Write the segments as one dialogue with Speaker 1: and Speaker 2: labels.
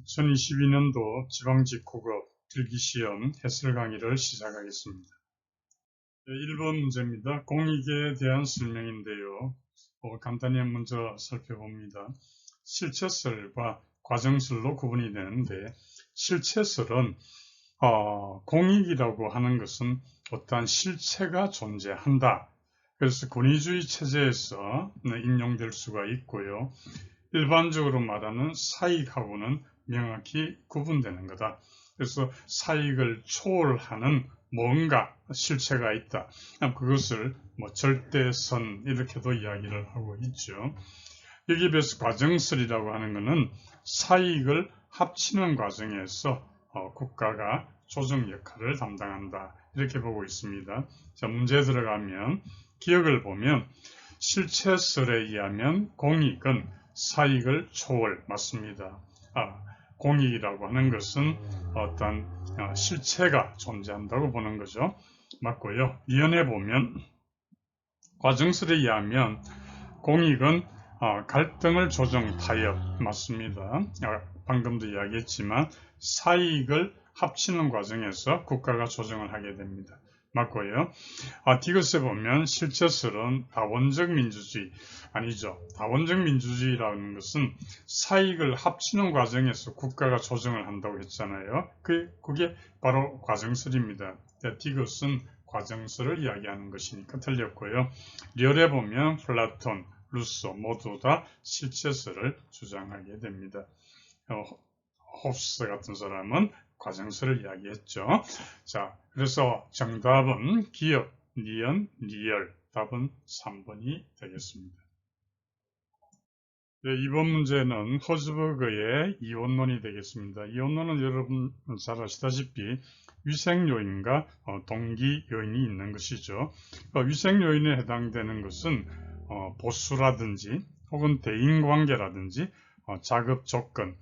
Speaker 1: 2022년도 지방직후급 필기시험 해설 강의를 시작하겠습니다. 1번 문제입니다. 공익에 대한 설명인데요. 간단히 먼저 살펴봅니다. 실체설과 과정설로 구분이 되는데, 실체설은 공익이라고 하는 것은 어떠한 실체가 존재한다. 그래서 권위주의 체제에서 인용될 수가 있고요. 일반적으로 말하는 사익하고는 명확히 구분되는 거다. 그래서 사익을 초월하는 뭔가 실체가 있다. 그것을 절대선 이렇게도 이야기를 하고 있죠. 여기에 비해서 과정설이라고 하는 것은 사익을 합치는 과정에서 국가가 조정 역할을 담당한다. 이렇게 보고 있습니다. 자, 문제에 들어가면 기억을 보면 실체설에 의하면 공익은 사익을 초월 맞습니다. 공익이라고 하는 것은 어떤 실체가 존재한다고 보는 거죠. 맞고요. 이연에 보면 과정설에 의하면 공익은 갈등을 조정 타협 맞습니다. 방금도 이야기했지만 사익을 합치는 과정에서 국가가 조정을 하게 됩니다. 맞고요. 디귿에 보면 실체설은 다원적 민주주의 아니죠. 다원적 민주주의라는 것은 사익을 합치는 과정에서 국가가 조정을 한다고 했잖아요. 그게 바로 과정설입니다. 디귿은 과정설을 이야기하는 것이니까 틀렸고요. 리얼에 보면 플라톤, 루소 모두 다 실체설을 주장하게 됩니다. 홉스 같은 사람은 과정설을 이야기했죠. 자, 그래서 정답은 기억, 니은, 리얼. 답은 3번이 되겠습니다. 네, 이번 문제는 허즈버그의 이원론이 되겠습니다. 이원론은 여러분 잘 아시다시피 위생요인과 동기요인이 있는 것이죠. 위생요인에 해당되는 것은 보수라든지 혹은 대인관계라든지 작업 조건,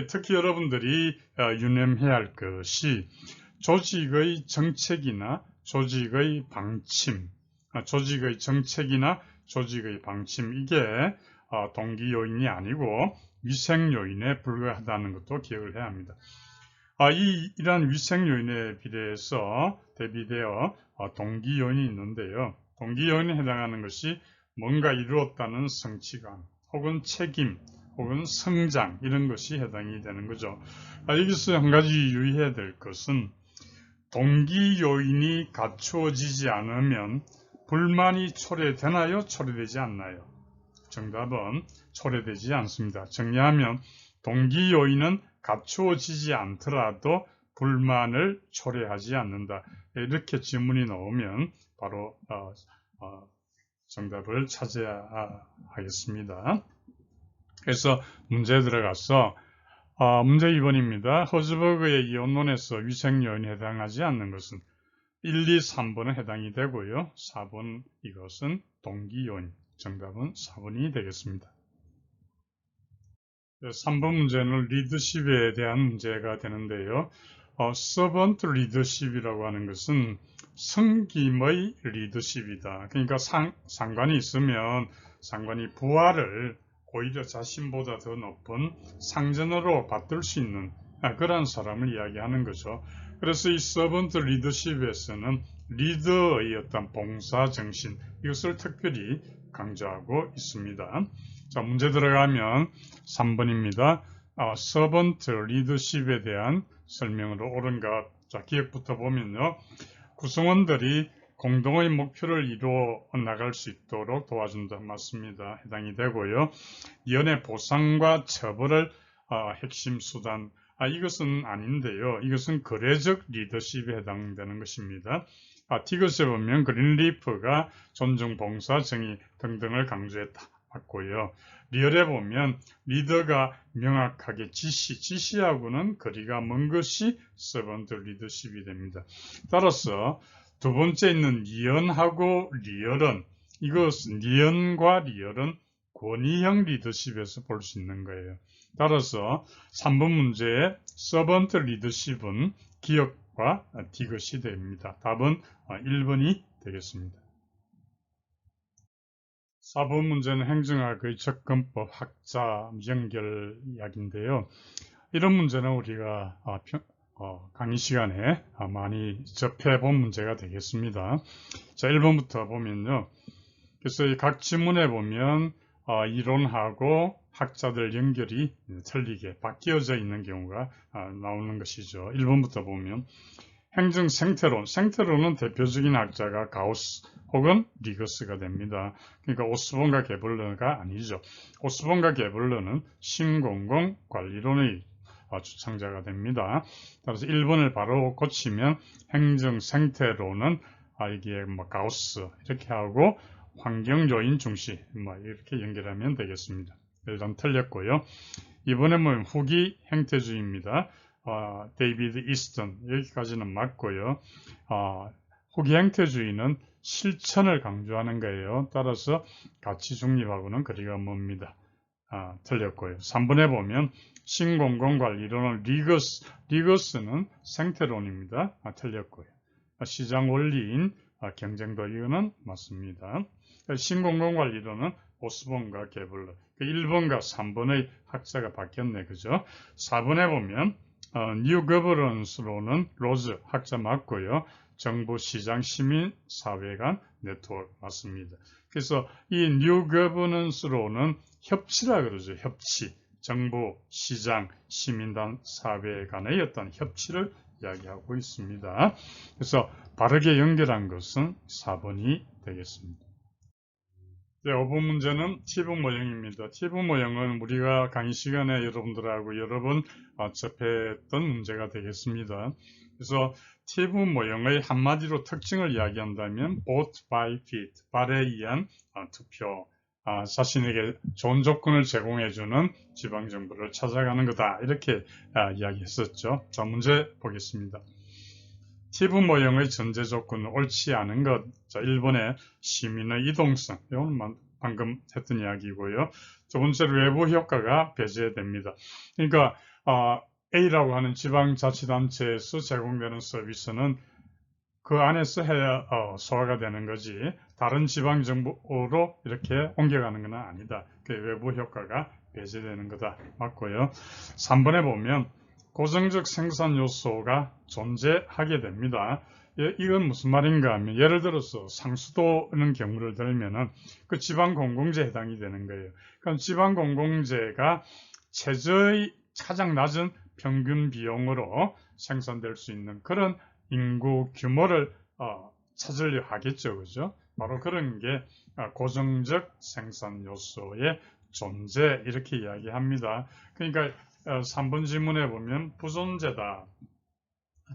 Speaker 1: 특히 여러분들이 유념해야 할 것이 조직의 정책이나 조직의 방침, 조직의 정책이나 조직의 방침, 이게 동기 요인이 아니고 위생 요인에 불과하다는 것도 기억을 해야 합니다. 이러한 위생 요인에 비례해서 대비되어 동기 요인이 있는데요. 동기 요인에 해당하는 것이 뭔가 이루었다는 성취감, 혹은 책임, 혹은 성장 이런 것이 해당이 되는 거죠. 여기서 한 가지 유의해야 될 것은 동기 요인이 갖추어지지 않으면 불만이 초래되나요? 초래되지 않나요? 정답은 초래되지 않습니다. 정리하면 동기 요인은 갖추어지지 않더라도 불만을 초래하지 않는다. 이렇게 질문이 나오면 바로 정답을 찾아야 하겠습니다. 그래서 문제에 들어가서 문제 2번입니다. 허즈버그의 이원론에서 위생요인에 해당하지 않는 것은 1, 2, 3번은 해당이 되고요. 4번 이것은 동기요인. 정답은 4번이 되겠습니다. 3번 문제는 리더십에 대한 문제가 되는데요. 서번트 리더십이라고 하는 것은 섬김의 리더십이다. 그러니까 상관이 있으면 상관이 부하를 오히려 자신보다 더 높은 상전으로 받들 수 있는 그런 사람을 이야기하는 거죠. 그래서 이 서번트 리더십에서는 리더의 어떤 봉사정신, 이것을 특별히 강조하고 있습니다. 자, 문제 들어가면 3번입니다. 서번트 리더십에 대한 설명으로 옳은 것. 자, 기억부터 보면요. 구성원들이 공동의 목표를 이루어 나갈 수 있도록 도와준다. 맞습니다. 해당이 되고요. 연의 보상과 처벌을 핵심 수단. 이것은 아닌데요. 이것은 거래적 리더십에 해당되는 것입니다. 디귿에 보면 그린리프가 존중, 봉사, 정의 등등을 강조했다. 맞고요. 리얼에 보면 리더가 명확하게 지시하고는 거리가 먼 것이 서번트 리더십이 됩니다. 따라서 두 번째 있는 니언하고 리얼은 이것은 니언과 리얼은 권위형 리더십에서 볼 수 있는 거예요. 따라서 3번 문제의 서번트 리더십은 기억과 디귿이 됩니다. 답은 1번이 되겠습니다. 4번 문제는 행정학의 접근법 학자 연결 이야기인데요. 이런 문제는 우리가 강의 시간에 많이 접해본 문제가 되겠습니다. 자, 1번부터 보면요. 그래서 이 각 지문에 보면 이론하고 학자들 연결이 틀리게 바뀌어져 있는 경우가 나오는 것이죠. 1번부터 보면 행정 생태론, 생태론은 대표적인 학자가 가우스 혹은 리거스가 됩니다. 그러니까 오스본과 게블러가 아니죠. 오스본과 게블러는 신공공 관리론의 주창자가 됩니다. 따라서 1번을 바로 고치면 행정 생태론은 이게 가우스 이렇게 하고 환경 요인 중시 이렇게 연결하면 되겠습니다. 일단 틀렸고요. 이번에 보면 후기 행태주의입니다. 데이비드 이스턴 여기까지는 맞고요. 후기 행태주의는 실천을 강조하는 거예요. 따라서 가치 중립하고는 거리가 멉니다. 틀렸고요. 3번에 보면 신공공관리론은 리거스는 생태론입니다. 틀렸고요. 시장 원리인 경쟁도 이거는 맞습니다. 신공공관리론은 오스본과 게블러 1번과 3번의 학자가 바뀌었네. 그죠? 4번에 보면 뉴 거버넌스로는 로즈 학자 맞고요. 정부, 시장, 시민, 사회 간 네트워크 맞습니다. 그래서 이 뉴 거버넌스로는 협치라 그러죠. 협치. 정부, 시장, 시민단, 사회 간의 어떤 협치를 이야기하고 있습니다. 그래서 바르게 연결한 것은 4번이 되겠습니다. 네, 5번 문제는 티브 모형입니다. 티브 모형은 우리가 강의 시간에 여러분들하고 여러 번 접했던 문제가 되겠습니다. 그래서 티브 모형의 한마디로 특징을 이야기한다면 vote by feet, 발에 의한 투표, 자신에게 좋은 조건을 제공해주는 지방정부를 찾아가는 거다. 이렇게 이야기했었죠. 자, 문제 보겠습니다. 티브 모형의 전제 조건은 옳지 않은 것. 자, 1번에 시민의 이동성. 이건 방금 했던 이야기고요. 두 번째로 외부 효과가 배제됩니다. 그러니까 A라고 하는 지방자치단체에서 제공되는 서비스는 그 안에서 해야 소화가 되는 거지 다른 지방정부로 이렇게 옮겨가는 건 아니다. 그 외부 효과가 배제되는 거다. 맞고요. 3번에 보면 고정적 생산 요소가 존재하게 됩니다. 이건 무슨 말인가 하면 예를 들어서 상수도는 경우를 들면은 그 지방공공재에 해당이 되는 거예요. 그럼 지방공공재가 최저의 가장 낮은 평균 비용으로 생산될 수 있는 그런 인구 규모를 찾으려 하겠죠. 그죠? 바로 그런 게 고정적 생산 요소의 존재 이렇게 이야기합니다. 그러니까 3번 지문에 보면 부존재다.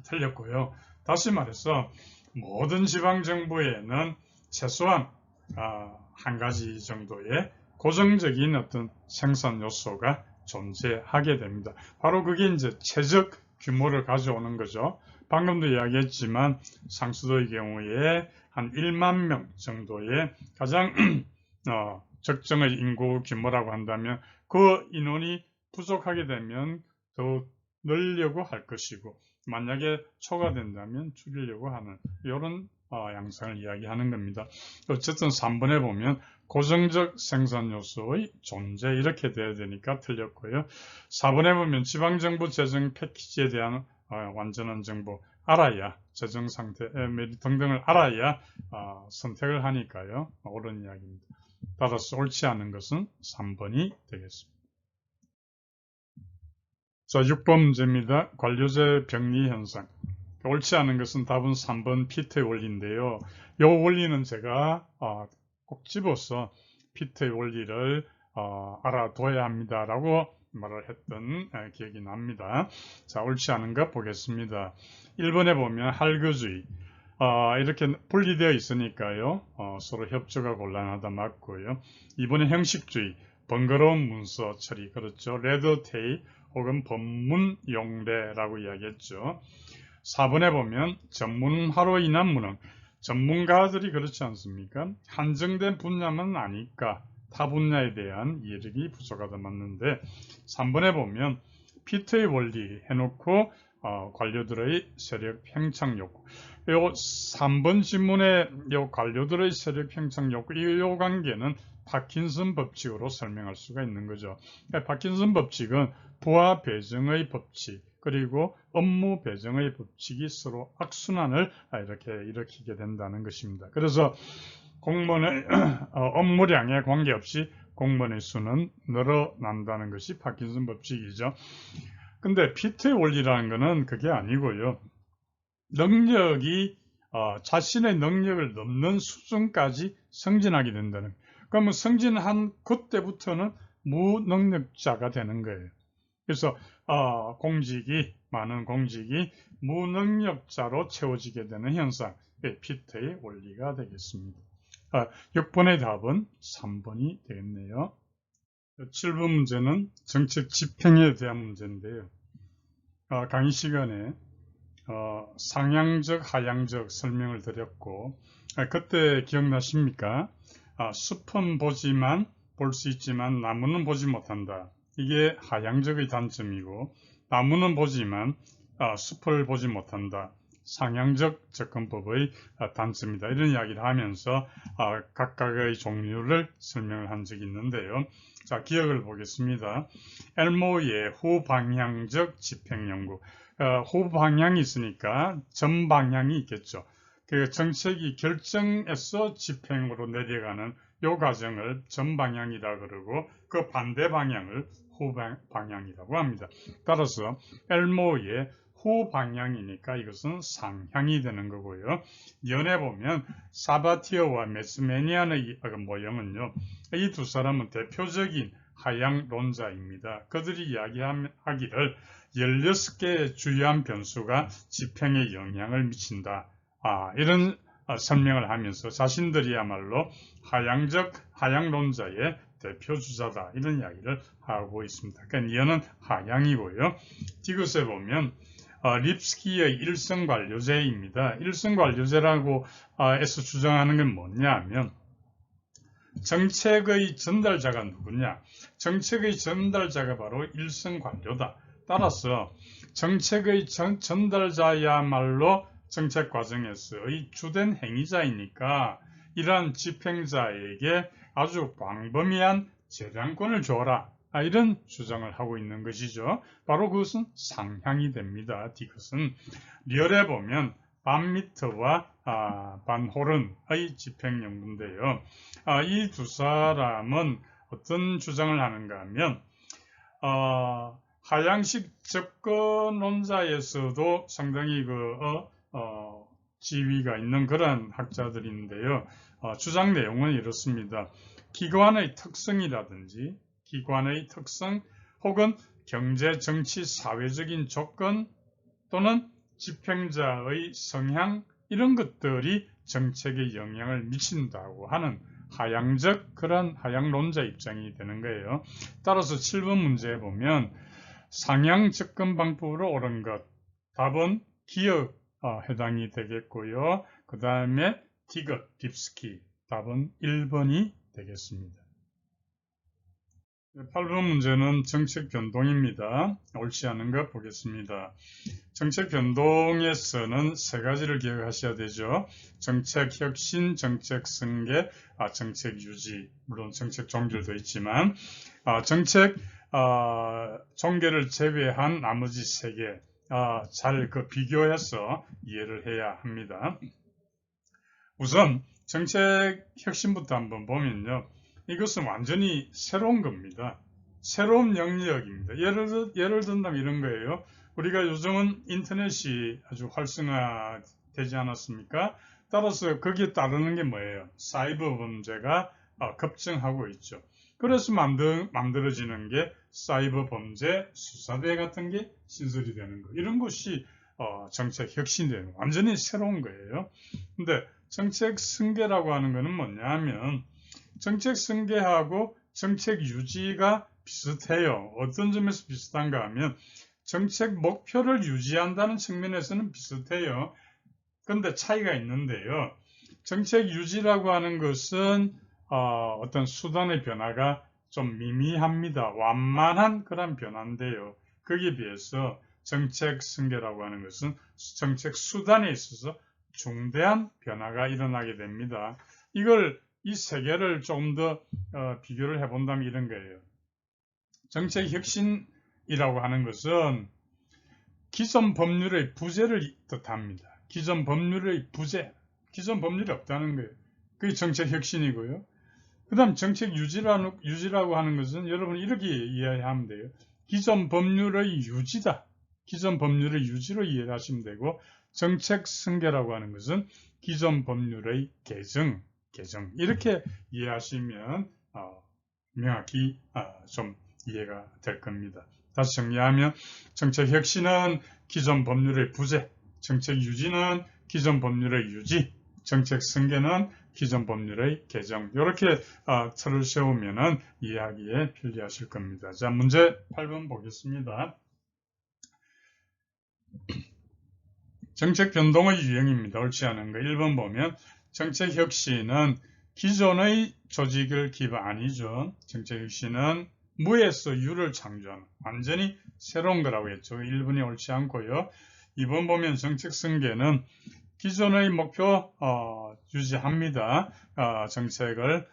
Speaker 1: 틀렸고요. 다시 말해서 모든 지방정부에는 최소한 한 가지 정도의 고정적인 어떤 생산 요소가 존재하게 됩니다. 바로 그게 이제 최적 규모를 가져오는 거죠. 방금도 이야기했지만 상수도의 경우에 한 1만 명 정도의 가장 적정의 인구 규모라고 한다면 그 인원이 부족하게 되면 더 늘려고 할 것이고 만약에 초과된다면 줄이려고 하는 이런 양상을 이야기하는 겁니다. 어쨌든 3번에 보면 고정적 생산 요소의 존재 이렇게 돼야 되니까 틀렸고요. 4번에 보면 지방정부 재정 패키지에 대한 완전한 정보 알아야 재정 상태 등등을 알아야 선택을 하니까요. 옳은 이야기입니다. 따라서 옳지 않은 것은 3번이 되겠습니다. 자, 6번 문제입니다. 관료제 병리 현상. 옳지 않은 것은 답은 3번 피트의 원리인데요. 이 원리는 제가 꼭 집어서 피트의 원리를 알아둬야 합니다라고 말을 했던 기억이 납니다. 자, 옳지 않은 것 보겠습니다. 1번에 보면 할거주의. 이렇게 분리되어 있으니까요. 서로 협조가 곤란하다 맞고요. 2번에 형식주의. 번거로운 문서 처리. 그렇죠. 레더테이 혹은 법문 용례라고 이야기했죠. 4번에 보면 전문화로 인한 무능. 전문가들이 그렇지 않습니까? 한정된 분야만 아니까 타 분야에 대한 이해력이 부족하다 맞는데 3번에 보면 피트의 원리 해놓고 관료들의 세력 팽창 욕구. 요 3번 지문의 요 관료들의 세력 형성 욕구, 이 관계는 파킨슨 법칙으로 설명할 수가 있는 거죠. 파킨슨 법칙은 부하 배정의 법칙, 그리고 업무 배정의 법칙이 서로 악순환을 이렇게 일으키게 된다는 것입니다. 그래서 공무원의 업무량에 관계없이 공무원의 수는 늘어난다는 것이 파킨슨 법칙이죠. 근데 피트의 원리라는 것은 그게 아니고요. 능력이 자신의 능력을 넘는 수준까지 승진하게 된다는 거예요. 그러면 승진한 그때부터는 무능력자가 되는 거예요. 그래서 많은 공직이 무능력자로 채워지게 되는 현상, 피트의 원리가 되겠습니다. 6번의 답은 3번이 되겠네요. 7번 문제는 정책 집행에 대한 문제인데요. 강의 시간에 상향적, 하향적 설명을 드렸고, 그때 기억나십니까? 숲은 보지만 볼 수 있지만 나무는 보지 못한다. 이게 하향적의 단점이고, 나무는 보지만 숲을 보지 못한다. 상향적 접근법의 단점이다. 이런 이야기를 하면서 각각의 종류를 설명을 한 적이 있는데요. 자, 기억을 보겠습니다. 엘모의 후방향적 집행연구. 후방향이 있으니까 전방향이 있겠죠. 그 정책이 결정에서 집행으로 내려가는 요 과정을 전방향이라 그러고 그 반대 방향을 후방향이라고 합니다. 따라서 엘모의 후방향이니까 이것은 상향이 되는 거고요. 연에 보면 사바티어와 메스메니안의 모형은요. 이 두 사람은 대표적인 하향론자입니다. 그들이 이야기하기를 16개의 주요한 변수가 집행에 영향을 미친다. 이런 설명을 하면서 자신들이야말로 하향론자의 대표주자다. 이런 이야기를 하고 있습니다. 그러니까 이어는 하향이고요. 디귿에 보면 립스키의 일성관료제입니다. 일성관료제라고 해서 주장하는 건 뭐냐 하면 정책의 전달자가 누구냐? 정책의 전달자가 바로 일성관료다. 따라서 정책의 전달자야말로 정책 과정에서의 주된 행위자이니까 이러한 집행자에게 아주 광범위한 재량권을 줘라. 이런 주장을 하고 있는 것이죠. 바로 그것은 상향이 됩니다. 디귿은 리얼에 보면 반미터와 반호른의 집행연구인데요. 이 두 사람은 어떤 주장을 하는가 하면 하향식 접근론자에서도 상당히 지위가 있는 그런 학자들인데요. 주장 내용은 이렇습니다. 기관의 특성이라든지 기관의 특성 혹은 경제, 정치, 사회적인 조건 또는 집행자의 성향 이런 것들이 정책에 영향을 미친다고 하는 하향적 그런 하향론자 입장이 되는 거예요. 따라서 7번 문제에 보면 상향 접근 방법으로 옳은 것 답은 기억 해당이 되겠고요. 그 다음에 디귿, 립스키 답은 1번이 되겠습니다. 8번 문제는 정책 변동입니다. 옳지 않은 것 보겠습니다. 정책 변동에서는 세 가지를 기억하셔야 되죠. 정책 혁신, 정책 승계, 정책 유지, 물론 정책 종결도 있지만 정책 종결을 제외한 나머지 세 개 잘 비교해서 이해를 해야 합니다. 우선 정책 혁신부터 한번 보면요. 이것은 완전히 새로운 겁니다. 새로운 영역입니다. 예를 든다면 이런 거예요. 우리가 요즘은 인터넷이 아주 활성화되지 않았습니까? 따라서 거기에 따르는 게 뭐예요? 사이버 범죄가 급증하고 있죠. 그래서 만들어지는 게 사이버 범죄 수사대 같은 게 신설이 되는 거. 이런 것이 정책 혁신이 되는 거. 완전히 새로운 거예요. 근데 정책 승계라고 하는 거는 뭐냐 하면 정책 승계하고 정책 유지가 비슷해요. 어떤 점에서 비슷한가 하면 정책 목표를 유지한다는 측면에서는 비슷해요. 그런데 차이가 있는데요. 정책 유지라고 하는 것은 어떤 수단의 변화가 좀 미미합니다. 완만한 그런 변화인데요. 거기에 비해서 정책 승계라고 하는 것은 정책 수단에 있어서 중대한 변화가 일어나게 됩니다. 이 세 개를 조금 더 비교를 해본다면 이런 거예요. 정책 혁신이라고 하는 것은 기존 법률의 부재를 뜻합니다. 기존 법률의 부재, 기존 법률이 없다는 거예요. 그게 정책 혁신이고요. 그 다음 정책 유지라고 하는 것은 여러분 이렇게 이해하면 돼요. 기존 법률의 유지다. 기존 법률의 유지로 이해하시면 되고, 정책 승계라고 하는 것은 기존 법률의 개정 이렇게 이해하시면 명확히 좀 이해가 될 겁니다. 다시 정리하면 정책 혁신은 기존 법률의 부재, 정책 유지는 기존 법률의 유지, 정책 승계는 기존 법률의 개정. 이렇게 틀을 세우면 이해하기에 편리하실 겁니다. 자, 문제 8번 보겠습니다. 정책 변동의 유형입니다. 옳지 않은 거. 1번 보면 정책 혁신은 기존의 조직을 아니죠. 정책 혁신은 무에서 유를 창조하는 완전히 새로운 거라고 했죠. 1번이 옳지 않고요. 2번 보면 정책 승계는 기존의 목표 유지합니다. 정책을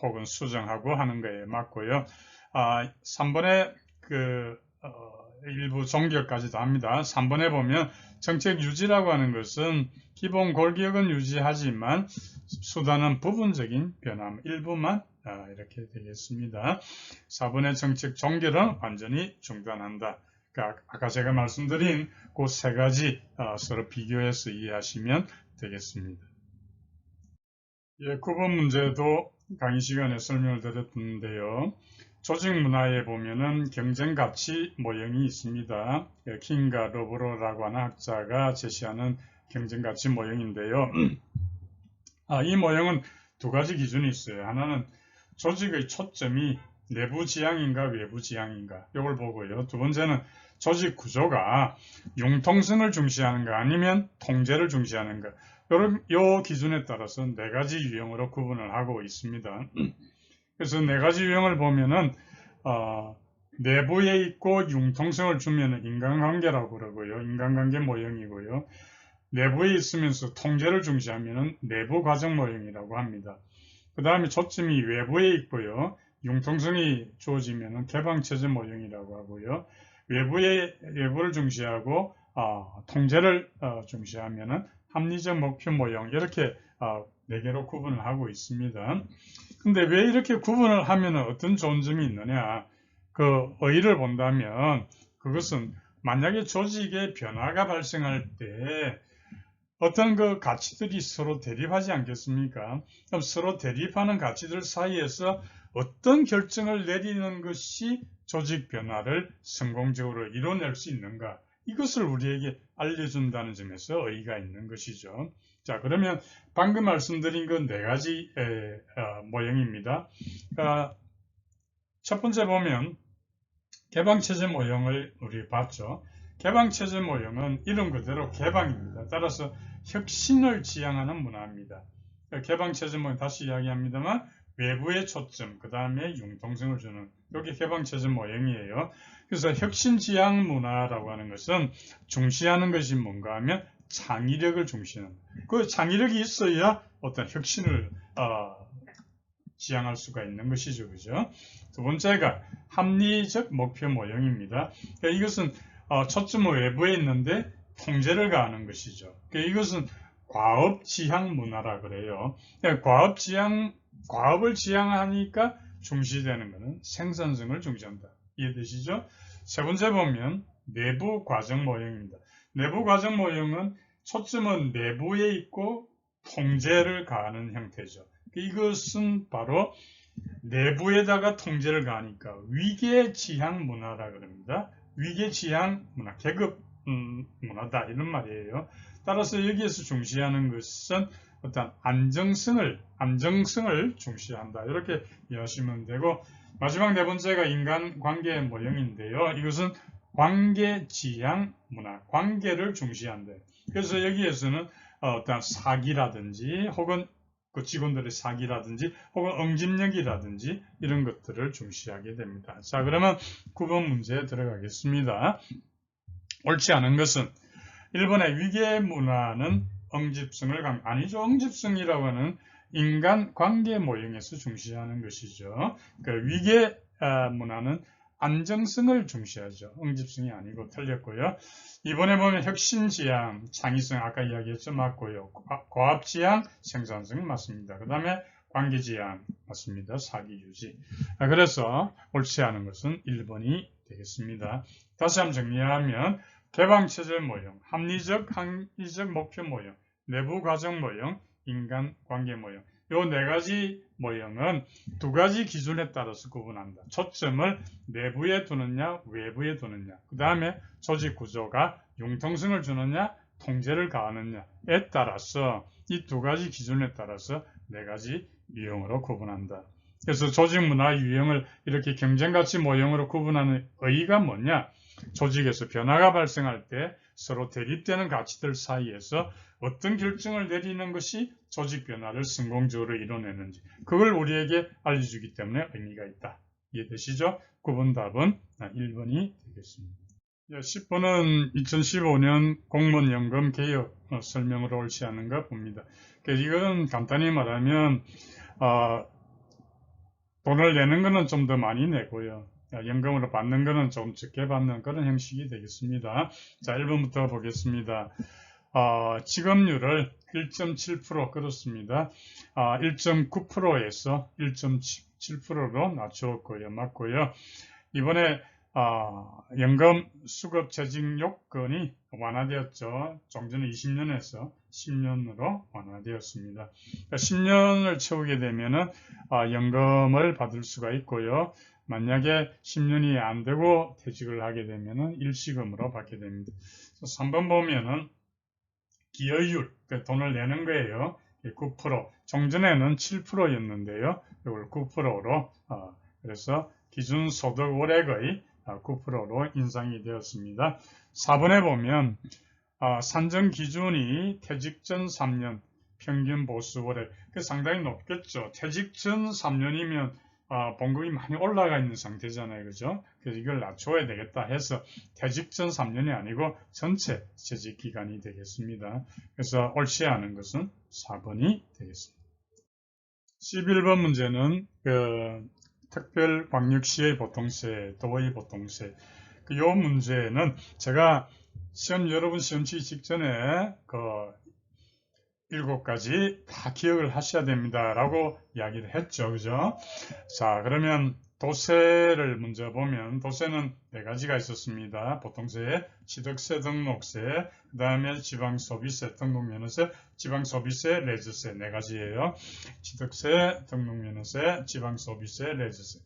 Speaker 1: 혹은 수정하고 하는 거에 맞고요. 3번에 일부 종결까지도 합니다. 3번에 보면 정책 유지라고 하는 것은 기본 골격은 유지하지만 수단은 부분적인 변화, 일부만 이렇게 되겠습니다. 4번의 정책 종결은 완전히 중단한다. 그러니까 아까 제가 말씀드린 그 세 가지 서로 비교해서 이해하시면 되겠습니다. 예, 9번 문제도 강의 시간에 설명을 드렸는데요. 조직 문화에 보면은 경쟁 가치 모형이 있습니다. 킹과 로브로라고 하는 학자가 제시하는 경쟁 가치 모형인데요. 이 모형은 두 가지 기준이 있어요. 하나는 조직의 초점이 내부 지향인가 외부 지향인가 이걸 보고요. 두 번째는 조직 구조가 융통성을 중시하는가 아니면 통제를 중시하는가. 이 기준에 따라서 네 가지 유형으로 구분을 하고 있습니다. 그래서 네 가지 유형을 보면은 내부에 있고 융통성을 주면은 인간관계라고 그러고요. 인간관계 모형이고요. 내부에 있으면서 통제를 중시하면은 내부 과정 모형이라고 합니다. 그 다음에 초점이 외부에 있고요. 융통성이 주어지면은 개방체제 모형이라고 하고요. 외부를 중시하고 통제를 중시하면은 합리적 목표 모형 이렇게 네 개로 구분을 하고 있습니다. 근데 왜 이렇게 구분을 하면 어떤 좋은 점이 있느냐? 그 의의를 본다면 그것은 만약에 조직의 변화가 발생할 때 어떤 그 가치들이 서로 대립하지 않겠습니까? 그럼 서로 대립하는 가치들 사이에서 어떤 결정을 내리는 것이 조직 변화를 성공적으로 이뤄낼 수 있는가? 이것을 우리에게 알려준다는 점에서 의의가 있는 것이죠. 자, 그러면 방금 말씀드린 그 네 가지 모형입니다. 첫 번째 보면 개방체제 모형을 우리 봤죠. 개방체제 모형은 이름 그대로 개방입니다. 따라서 혁신을 지향하는 문화입니다. 개방체제 모형 다시 이야기합니다만 외부의 초점, 그 다음에 융통성을 주는 이게 개방체제 모형이에요. 그래서 혁신 지향 문화라고 하는 것은 중시하는 것이 뭔가 하면 창의력을 중시하는 그 창의력이 있어야 어떤 혁신을 지향할 수가 있는 것이죠. 그죠? 두 번째가 합리적 목표 모형입니다. 그러니까 이것은 초점은 외부에 있는데 통제를 가하는 것이죠. 그러니까 이것은 과업 지향 문화라 그래요. 그러니까 과업을 지향하니까 중시되는 것은 생산성을 중시한다. 이해되시죠? 세 번째 보면 내부 과정 모형입니다. 내부 과정 모형은 초점은 내부에 있고 통제를 가하는 형태죠. 이것은 바로 내부에다가 통제를 가하니까 위계지향 문화라 그럽니다. 위계지향 문화, 계급 문화다 이런 말이에요. 따라서 여기에서 중시하는 것은 어떤 안정성을 중시한다. 이렇게 이해하시면 되고 마지막 네 번째가 인간관계 모형인데요. 이것은 관계지향 문화, 관계를 중시한다. 그래서 여기에서는 어떤 사기라든지 혹은 그 직원들의 사기라든지 혹은 응집력이라든지 이런 것들을 중시하게 됩니다. 자, 그러면 9번 문제에 들어가겠습니다. 옳지 않은 것은 1번의 위계 문화는 응집성을 아니죠. 응집성이라고 하는 인간 관계 모형에서 중시하는 것이죠. 그 위계 문화는 안정성을 중시하죠. 응집성이 아니고 틀렸고요. 이번에 보면 혁신지향, 창의성 아까 이야기했죠. 맞고요. 과학지향, 생산성 맞습니다. 그 다음에 관계지향 맞습니다. 사기유지. 그래서 옳지 않은 것은 1번이 되겠습니다. 다시 한번 정리하면 개방체제 모형, 합리적, 항의적 목표 모형, 내부 과정 모형, 인간 관계 모형. 요 네 가지 모형은 두 가지 기준에 따라서 구분한다. 초점을 내부에 두느냐, 외부에 두느냐. 그 다음에 조직 구조가 융통성을 주느냐, 통제를 가하느냐에 따라서 이 두 가지 기준에 따라서 네 가지 유형으로 구분한다. 그래서 조직 문화 유형을 이렇게 경쟁가치 모형으로 구분하는 의의가 뭐냐? 조직에서 변화가 발생할 때 서로 대립되는 가치들 사이에서 어떤 결정을 내리는 것이 조직 변화를 성공적으로 이뤄내는지 그걸 우리에게 알려주기 때문에 의미가 있다. 이해되시죠? 9번 답은 1번이 되겠습니다. 10번은 2015년 공무원연금 개혁 설명으로 옳지 않은가 봅니다. 이건 간단히 말하면 돈을 내는 것은 좀 더 많이 내고요. 연금으로 받는 것은 좀 적게 받는 그런 형식이 되겠습니다. 자, 1번부터 보겠습니다. 지급률을 1.7% 끌었습니다. 1.9%에서 1.7%로 낮추었고요. 맞고요. 이번에 연금 수급 재직 요건이 완화되었죠. 종전에 20년에서 10년으로 완화되었습니다. 그러니까 10년을 채우게 되면은 연금을 받을 수가 있고요. 만약에 10년이 안 되고 퇴직을 하게 되면은 일시금으로 받게 됩니다. 3번 보면은 기여율, 돈을 내는 거예요. 9%. 종전에는 7%였는데요. 이걸 9%로 그래서 기준소득 월액의 9%로 인상이 되었습니다. 4번에 보면 산정 기준이 퇴직 전 3년 평균 보수 월액 상당히 높겠죠. 퇴직 전 3년이면 봉급이 많이 올라가 있는 상태잖아요. 그죠? 그래서 이걸 낮춰야 되겠다 해서 퇴직 전 3년이 아니고 전체 재직 기간이 되겠습니다. 그래서 옳지 않은 것은 4번이 되겠습니다. 11번 문제는 특별광역시의 보통세, 도의 보통세. 이 문제는 제가 여러분 시험 치기 직전에 7가지 다 기억을 하셔야 됩니다. 라고 이야기를 했죠. 그죠? 자, 그러면 도세를 먼저 보면 도세는 4가지가 있었습니다. 보통세, 취득세, 등록세, 그 다음에 지방소비세, 등록면허세, 지방소비세, 레저세 4가지예요. 취득세, 등록면허세, 지방소비세, 레저세.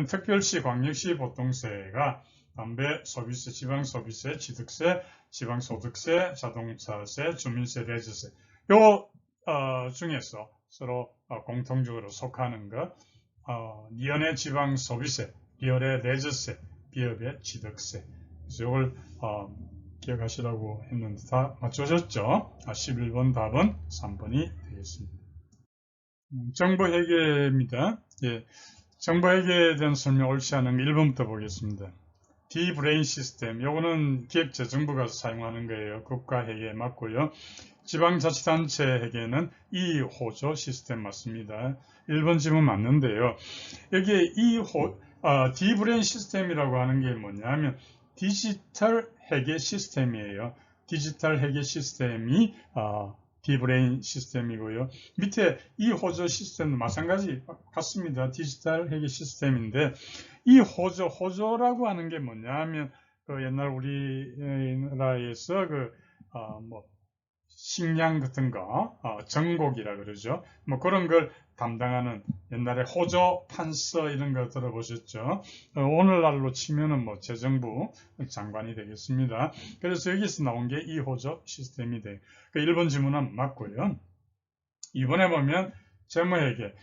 Speaker 1: 특별시, 광역시 보통세가 담배, 소비세, 지방소비세, 취득세, 지방소득세, 자동차세, 주민세, 레저세 요 중에서 서로 공통적으로 속하는 것 니은의 지방소비세, 비열의 레저세, 비업의 취득세. 그래서 이걸 기억하시라고 했는데 다 맞추셨죠? 11번 답은 3번이 되겠습니다. 정보회계입니다. 예, 정보회계에 대한 설명 옳지 않은 1번부터 보겠습니다. D-브레인 시스템, 요거는 기획재정부가 사용하는 거예요. 국가회계 맞고요. 지방자치단체 회계는 이호조 시스템 맞습니다. 1번 질문 맞는데요. 여기에 D-브레인 시스템이라고 하는 게 뭐냐면 디지털 회계 시스템이에요. 디지털 회계 시스템이 D-브레인 시스템이고요. 밑에 이호조 시스템도 마찬가지 같습니다. 디지털 회계 시스템인데 이 호조라고 하는 게 뭐냐면 옛날 우리나라에서 식량 같은 거, 정곡이라 그러죠. 그런 걸 담당하는 옛날에 호조, 판서 이런 거 들어보셨죠. 오늘날로 치면은 재정부 장관이 되겠습니다. 그래서 여기서 나온 게 이 호조 시스템이 돼요. 1번 질문은 맞고요. 2번에 보면 재무회계.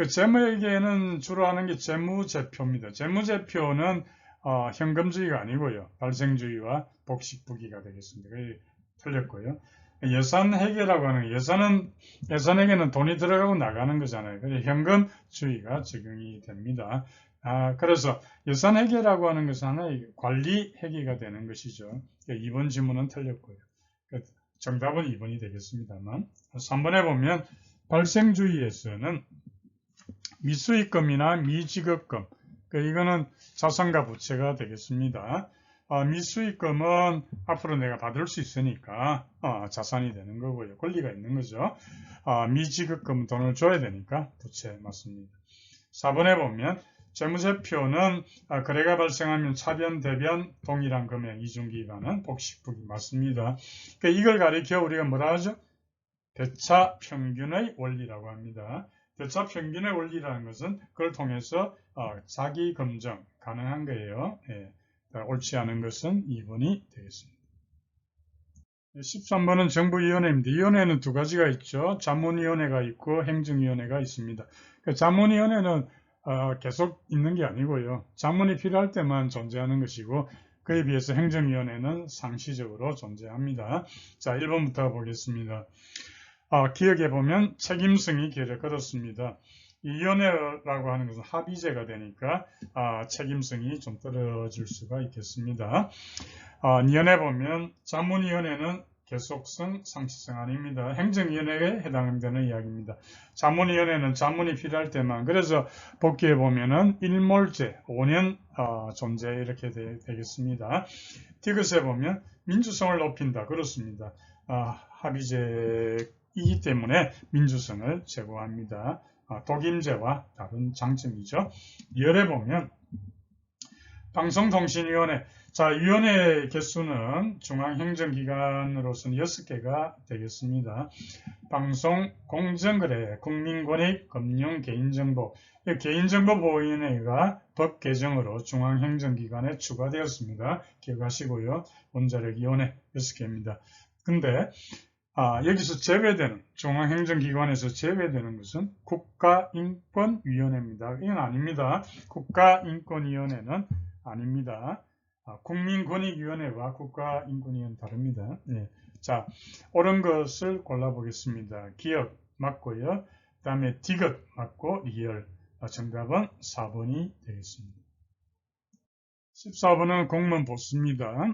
Speaker 1: 재무회계는 주로 하는 게 재무제표입니다. 재무제표는 현금주의가 아니고요. 발생주의와 복식부기가 되겠습니다. 틀렸고요. 예산회계라고 하는 게 예산회계는 돈이 들어가고 나가는 거잖아요. 그래서 현금주의가 적용이 됩니다. 그래서 예산회계라고 하는 것은 하나의 관리회계가 되는 것이죠. 2번 질문은 틀렸고요. 정답은 2번이 되겠습니다만 3번에 보면 발생주의에서는 미수익금이나 미지급금 이거는 자산과 부채가 되겠습니다. 미수익금은 앞으로 내가 받을 수 있으니까 자산이 되는 거고요. 권리가 있는 거죠. 미지급금은 돈을 줘야 되니까 부채 맞습니다. 4번에 보면 재무제표는 거래가 발생하면 차변, 대변, 동일한 금액, 이중기간은 복식부기 맞습니다. 그러니까 이걸 가리켜 우리가 뭐라 하죠? 대차 평균의 원리라고 합니다. 대차 평균의 원리라는 것은 그걸 통해서 자기 검증 가능한 거예요. 예. 옳지 않은 것은 2번이 되겠습니다. 13번은 정부위원회입니다. 위원회는 두 가지가 있죠. 자문위원회가 있고 행정위원회가 있습니다. 자문위원회는 계속 있는 게 아니고요. 자문이 필요할 때만 존재하는 것이고 그에 비해서 행정위원회는 상시적으로 존재합니다. 자, 1번부터 보겠습니다. 기억해 보면 책임성이 기를 걸었습니다. 이 위원회라고 하는 것은 합의제가 되니까 책임성이 좀 떨어질 수가 있겠습니다. 위원회 보면 자문위원회는 계속성, 상시성 아닙니다. 행정위원회에 해당되는 이야기입니다. 자문위원회는 자문이 필요할 때만 그래서 복귀해 보면은 일몰제 5년 존재 이렇게 되겠습니다. 디귿에 보면 민주성을 높인다 그렇습니다. 합의제이기 때문에 민주성을 제고합니다. 독임제와 다른 장점이죠. 열에 보면 방송통신위원회 자, 위원회 개수는 중앙행정기관으로서는 6개가 되겠습니다. 방송, 공정거래, 국민권익, 금융, 개인정보 개인정보보호위원회가 법 개정으로 중앙행정기관에 추가되었습니다. 기억하시고요. 원자력위원회 6개입니다. 근데 여기서 제외되는 중앙행정기관에서 제외되는 것은 국가인권위원회입니다. 이건 아닙니다. 국가인권위원회는 아닙니다. 국민권익위원회와 국가인권위원회는 다릅니다. 네. 자, 옳은 것을 골라보겠습니다. 기억 맞고요. 그 다음에 디귿 맞고 리얼. 정답은 4번이 되겠습니다. 14번은 공무원 보수입니다.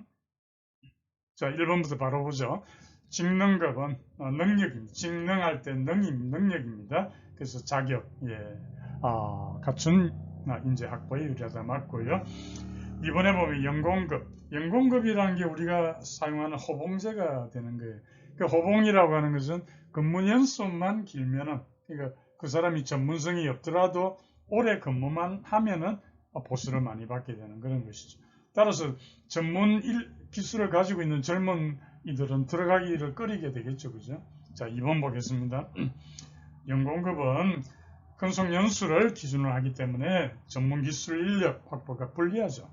Speaker 1: 자, 1번부터 바로 보죠. 직능급은 능력입니다. 직능할 때 능력입니다. 그래서 자격, 갖춘 인재 확보에 유리하다 맞고요. 이번에 보면 연공급이라는 게 우리가 사용하는 호봉제가 되는 거예요. 그 호봉이라고 하는 것은 근무 연수만 길면은, 그러니까 그 사람이 전문성이 없더라도 오래 근무만 하면은 보수를 많이 받게 되는 그런 것이죠. 따라서 전문 기술을 가지고 있는 젊은 이들은 들어가기를 꺼리게 되겠죠. 그죠? 자, 2번 보겠습니다. 연공급은 근속 연수를 기준으로 하기 때문에 전문 기술 인력 확보가 불리하죠.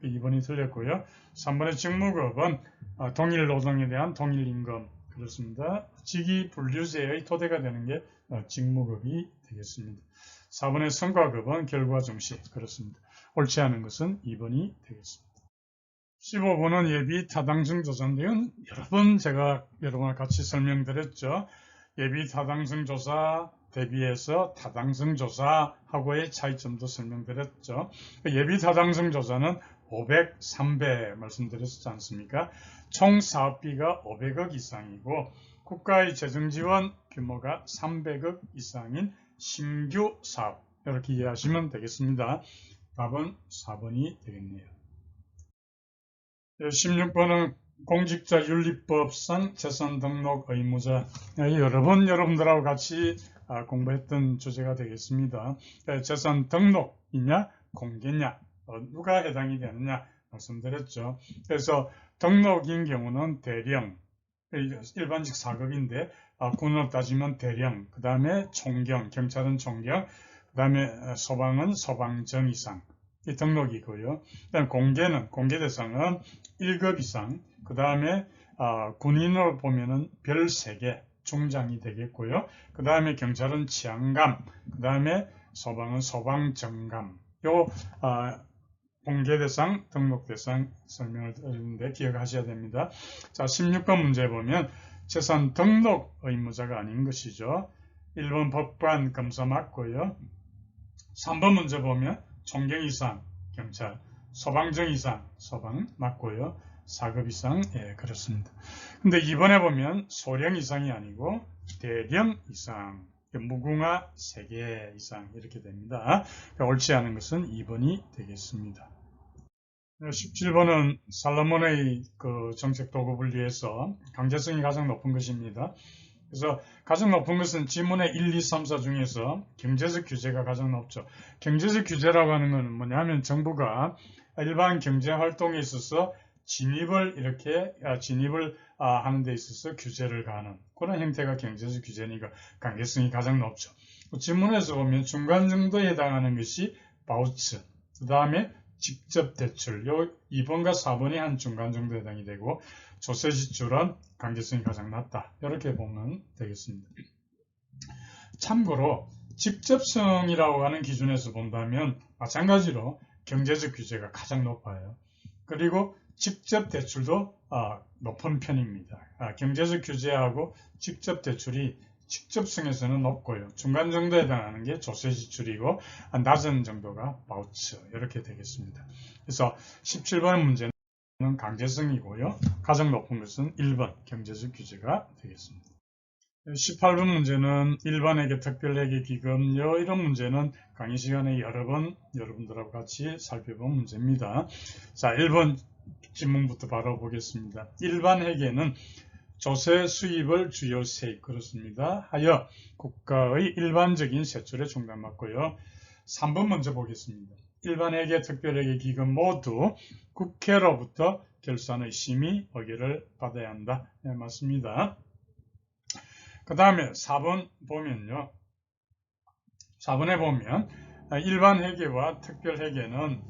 Speaker 1: 2번이 틀렸고요. 3번의 직무급은 동일 노동에 대한 동일 임금 그렇습니다. 직위 분류제의 토대가 되는 게 직무급이 되겠습니다. 4번의 성과급은 결과 중시 그렇습니다. 옳지 않은 것은 2번이 되겠습니다. 15번은 예비 타당성 조사인데요. 여러 번 제가 여러분과 같이 설명드렸죠. 예비 타당성 조사 대비해서 타당성 조사하고의 차이점도 설명드렸죠. 예비 타당성 조사는 500, 300 말씀드렸지 않습니까? 총 사업비가 500억 이상이고 국가의 재정지원 규모가 300억 이상인 신규 사업 이렇게 이해하시면 되겠습니다. 답은 4번이 되겠네요. 16번은 공직자윤리법상 재산등록 의무자 여러 번 여러분들하고 같이 공부했던 주제가 되겠습니다. 재산 등록이냐 공개냐 누가 해당이 되느냐 말씀드렸죠. 그래서 등록인 경우는 대령 일반직 4급인데 군으로 따지면 대령 그 다음에 총경 경찰은 총경 그 다음에 소방은 소방정 이상 이 등록이고요. 그다음 공개 대상은 1급 이상 그 다음에 군인으로 보면은 별 3개 중장이 되겠고요. 그 다음에 경찰은 치안감, 그 다음에 소방은 소방정감. 요 공개 대상, 등록 대상 설명을 드리는데 기억하셔야 됩니다. 자, 16번 문제 보면 재산 등록 의무자가 아닌 것이죠. 1번 법관 검사 맞고요. 3번 문제 보면 총경 이상 경찰, 소방정 이상, 소방 맞고요. 4급 이상, 예, 그렇습니다. 근데 이번에 보면 소령 이상이 아니고 대령 이상, 무궁화 3개 이상 이렇게 됩니다. 그러니까 옳지 않은 것은 2번이 되겠습니다. 17번은 살로몬의 그 정책 도급을 위해서 강제성이 가장 높은 것입니다. 그래서 가장 높은 것은 지문의 1, 2, 3, 4 중에서 경제적 규제가 가장 높죠. 경제적 규제라고 하는 것은 뭐냐면 정부가 일반 경제 활동에 있어서 진입을 하는 데 있어서 규제를 가하는 그런 형태가 경제적 규제니까 강제성이 가장 높죠. 지문에서 보면 중간 정도에 해당하는 것이 바우처, 그 다음에 직접 대출, 요 2번과 4번이 한 중간 정도 해당이 되고 조세 지출은 강제성이 가장 낮다. 이렇게 보면 되겠습니다. 참고로 직접성이라고 하는 기준에서 본다면 마찬가지로 경제적 규제가 가장 높아요. 그리고 직접 대출도 높은 편입니다. 경제적 규제하고 직접 대출이 직접성에서는 높고요. 중간 정도에 해당하는 게 조세 지출이고 낮은 정도가 바우처 이렇게 되겠습니다. 그래서 17번 문제는 강제성이고요. 가장 높은 것은 1번 경제적 규제가 되겠습니다. 18번 문제는 일반회계, 특별회계, 기금 이런 문제는 강의 시간에 여러 번 여러분들하고 같이 살펴본 문제입니다. 자, 1번 질문부터 바로 보겠습니다. 일반회계는 조세 수입을 주요 세입 그렇습니다. 하여 국가의 일반적인 세출에 충당받고요. 3번 먼저 보겠습니다. 일반회계, 특별회계, 기금 모두 국회로부터 결산의 심의, 의결을 받아야 한다. 네, 맞습니다. 그 다음에 4번 보면요. 4번에 보면 일반회계와 특별회계는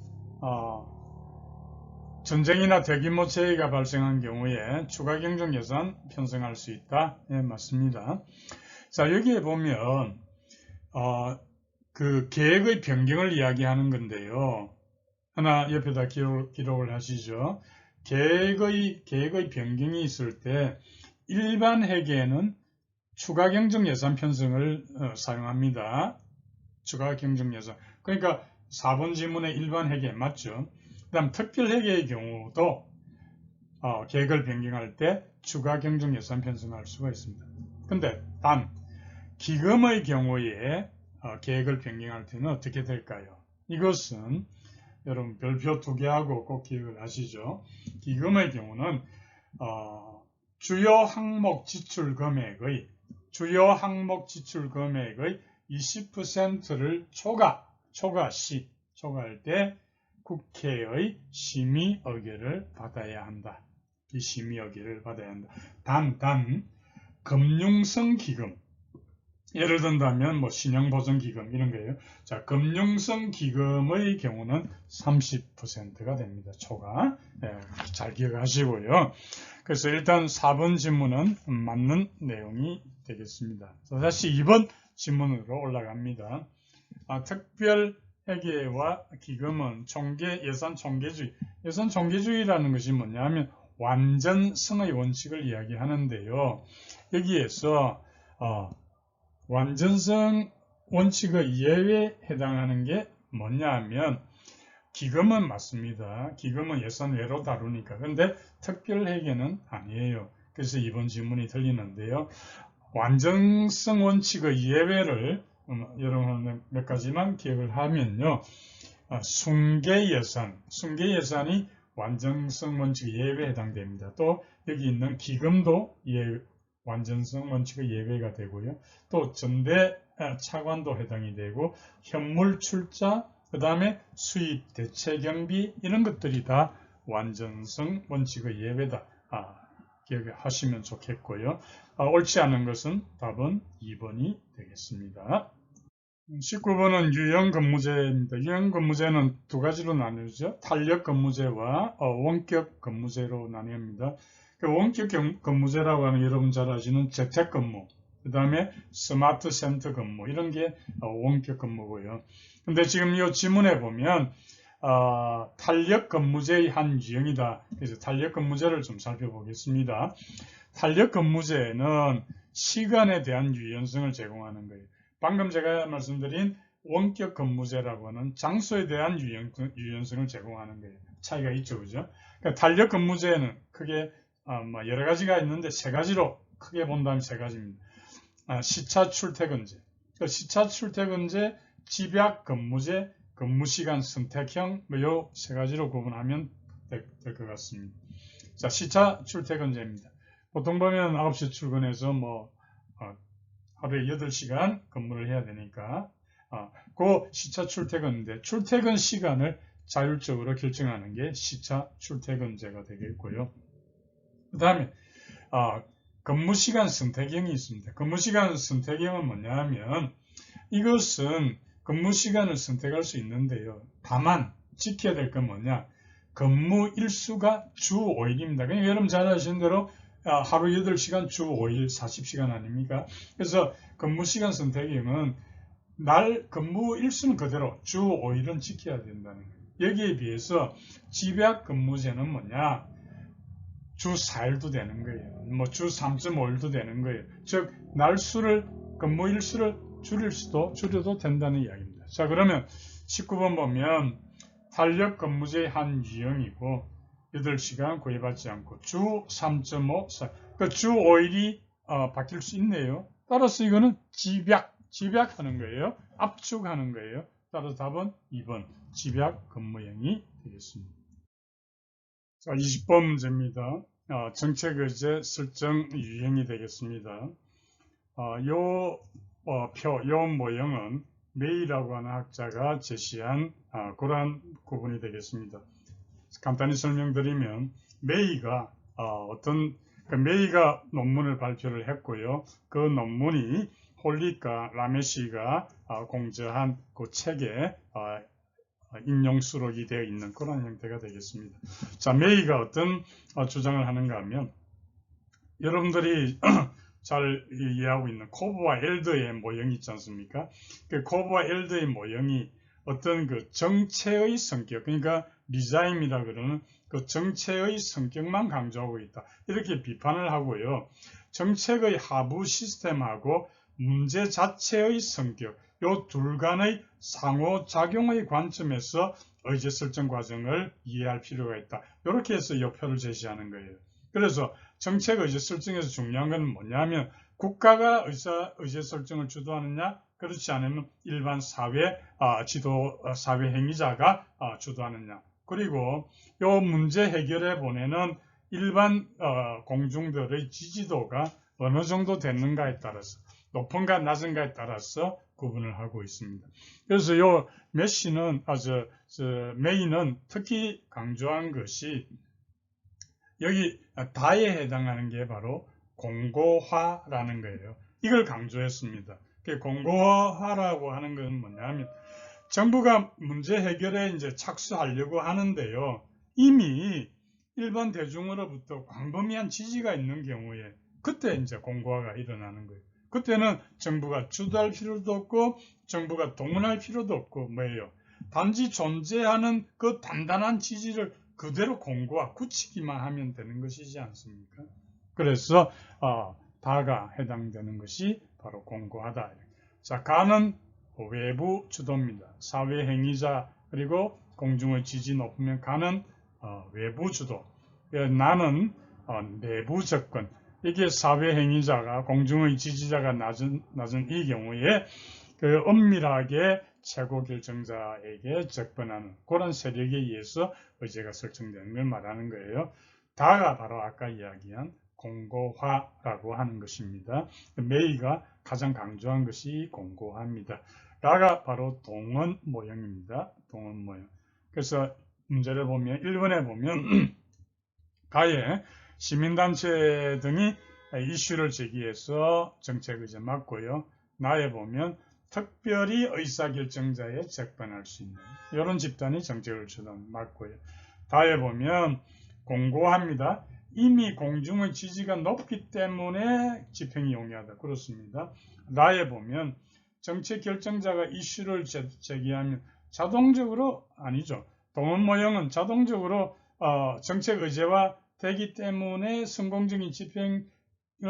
Speaker 1: 전쟁이나 대규모 재해가 발생한 경우에 추가 경정 예산 편성할 수 있다. 네, 맞습니다. 자, 여기에 보면 그 계획의 변경을 이야기하는 건데요. 하나 옆에다 기록을 하시죠. 계획의 변경이 있을 때 일반 회계에는 추가 경정 예산 편성을 사용합니다. 추가 경정 예산. 그러니까 4번 지문의 일반 회계 맞죠? 그 다음 특별회계의 경우도 계획을 변경할 때 추가 경정 예산 편성할 수가 있습니다. 근데 단 기금의 경우에 계획을 변경할 때는 어떻게 될까요? 이것은 여러분 별표 2개하고 꼭 기억을 하시죠. 기금의 경우는 주요 항목 지출 금액의 20%를 초과할 때 국회의 심의 의결을 받아야 한다. 이 심의 의결을 받아야 한다. 단 금융성 기금, 예를 든다면 뭐 신용보증기금 이런 거예요. 자, 금융성 기금의 경우는 30%가 됩니다. 초과. 잘 기억하시고요. 그래서 일단 4번 질문은 맞는 내용이 되겠습니다. 자, 다시 2번 질문으로 올라갑니다. 특별회계와 기금은 예산 총계주의. 예산 총계주의라는 것이 뭐냐면 완전성의 원칙을 이야기하는데요. 여기에서 완전성 원칙의 예외에 해당하는 게 뭐냐 하면 기금은 맞습니다. 기금은 예산 외로 다루니까. 근데 특별회계는 아니에요. 그래서 이번 질문이 틀리는데요. 완전성 원칙의 예외를 여러분 몇 가지만 기억을 하면요. 순계예산이 완전성 원칙의 예외에 해당됩니다. 또 여기 있는 기금도 완전성 원칙의 예외가 되고요. 또 전대 차관도 해당이 되고 현물 출자, 그 다음에 수입 대체 경비 이런 것들이 다 완전성 원칙의 예외다. 기억하시면 좋겠고요. 옳지 않은 것은 답은 2번이 되겠습니다. 19번은 유형근무제입니다. 유형근무제는 두 가지로 나누죠. 탄력근무제와 원격 근무제로 나뉩니다. 원격 근무제라고 하는 여러분 잘 아시는 재택근무, 그 다음에 스마트 센터 근무 이런 게 원격 근무고요. 근데 지금 이 지문에 보면 탄력근무제의 한 유형이다. 그래서 탄력근무제를 좀 살펴보겠습니다. 탄력근무제는 시간에 대한 유연성을 제공하는 거예요. 방금 제가 말씀드린 원격 근무제라고 하는 장소에 대한 유연성을 제공하는 거예요. 차이가 있죠, 그죠? 그러니까 탄력 근무제는 크게 여러 가지가 있는데 세 가지로 크게 본다면 세 가지입니다. 시차 출퇴근제, 그러니까 시차 출퇴근제, 집약 근무제, 근무시간 선택형, 요 세 가지로 구분하면 될 것 같습니다. 자, 시차 출퇴근제입니다. 보통 보면 9시 출근해서 하루에 8시간 근무를 해야 되니까, 그 시차 출퇴근인데, 출퇴근 시간을 자율적으로 결정하는 게 시차 출퇴근제가 되겠고요. 그 다음에, 근무시간 선택형이 있습니다. 근무시간 선택형은 뭐냐 하면, 이것은 근무시간을 선택할 수 있는데요. 다만, 지켜야 될 건 뭐냐? 근무 일수가 주 5일입니다. 그러니까 여러분 잘 아시는 대로 하루 8시간 주 5일 40시간 아닙니까? 그래서 근무시간 선택형은 날 근무 일수는 그대로 주 5일은 지켜야 된다는 거예요. 여기에 비해서 집약 근무제는 뭐냐? 주 4일도 되는 거예요. 주 3.5일도 되는 거예요. 즉 날수를 근무 일수를 줄여도 된다는 이야기입니다. 자, 그러면 19번 보면 탄력 근무제의 한 유형이고 8시간 구애받지 않고 주 3.5, 그러니까 주 5일이 바뀔 수 있네요. 따라서 이거는 집약하는 거예요. 압축하는 거예요. 따라서 답은 2번 집약 근무형이 되겠습니다. 자, 20번 문제입니다. 정책의제 설정 유형이 되겠습니다. 요 모형은 메이라고 하는 학자가 제시한 그러한 구분이 되겠습니다. 간단히 설명드리면 메이가 메이가 논문을 발표를 했고요. 그 논문이 홀리카 라메시가 공저한 그 책에 인용 수록이 되어 있는 그런 형태가 되겠습니다. 자, 메이가 어떤 주장을 하는가 하면 여러분들이 잘 이해하고 있는 코브와 엘더의 모형이 있지 않습니까? 그 코브와 엘더의 모형이 어떤 그 정체의 성격, 그러니까 리자임이라 그러는 그 정체의 성격만 강조하고 있다. 이렇게 비판을 하고요. 정책의 하부 시스템하고 문제 자체의 성격, 요 둘 간의 상호작용의 관점에서 의제 설정 과정을 이해할 필요가 있다. 이렇게 해서 역표를 제시하는 거예요. 그래서 정책 의제 설정에서 중요한 건 뭐냐면 국가가 의제 설정을 주도하느냐, 그렇지 않으면 일반 사회 사회 행위자가 주도하느냐. 그리고 이 문제 해결에 보내는 일반 공중들의 지지도가 어느 정도 되는가에 따라서 높은가 낮은가에 따라서 구분을 하고 있습니다. 그래서 요 메이는 특히 강조한 것이 여기 다에 해당하는 게 바로 공고화라는 거예요. 이걸 강조했습니다. 공고화라고 하는 건 뭐냐면 정부가 문제 해결에 이제 착수하려고 하는데요. 이미 일반 대중으로부터 광범위한 지지가 있는 경우에 그때 이제 공고화가 일어나는 거예요. 그때는 정부가 주도할 필요도 없고 정부가 동원할 필요도 없고 뭐예요? 단지 존재하는 그 단단한 지지를 그대로 공고화, 굳히기만 하면 되는 것이지 않습니까? 그래서 다가 해당되는 것이 바로 공고하다. 자, 가는 외부 주도입니다. 사회 행위자 그리고 공중의 지지 높으면 가는 외부 주도. 나는 내부 접근. 이게 사회 행위자가 공중의 지지자가 낮은 이 경우에 그 엄밀하게 최고 결정자에게 접근하는 그런 세력에 의해서 의제가 설정되는 걸 말하는 거예요. 다가 바로 아까 이야기한 공고화라고 하는 것입니다. 메이가 가장 강조한 것이 공고화입니다. 라가 바로 동원 모형입니다. 동원 모형. 그래서 문제를 보면 1번에 보면 가에 시민단체 등이 이슈를 제기해서 정책의제 맞고요. 나에 보면 특별히 의사결정자에 접근할 수 있는 이런 집단이 정책을 주도하는 맞고요. 다에 보면 공고합니다. 이미 공중의 지지가 높기 때문에 집행이 용이하다. 그렇습니다. 나에 보면 정책 결정자가 이슈를 제기하면 자동적으로 아니죠. 동원 모형은 자동적으로 정책 의제화 되기 때문에 성공적인 집행을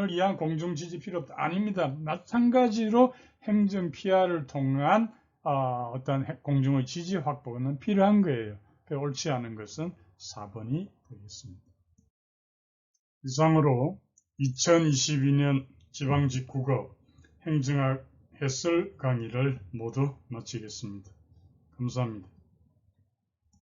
Speaker 1: 위한 공중 지지 필요 아닙니다. 마찬가지로 행정 PR을 통한 어떤 공중의 지지 확보는 필요한 거예요. 옳지 않은 것은 4번이 되겠습니다. 이상으로 2022년 지방직국어 행정학 해설 강의를 모두 마치겠습니다. 감사합니다.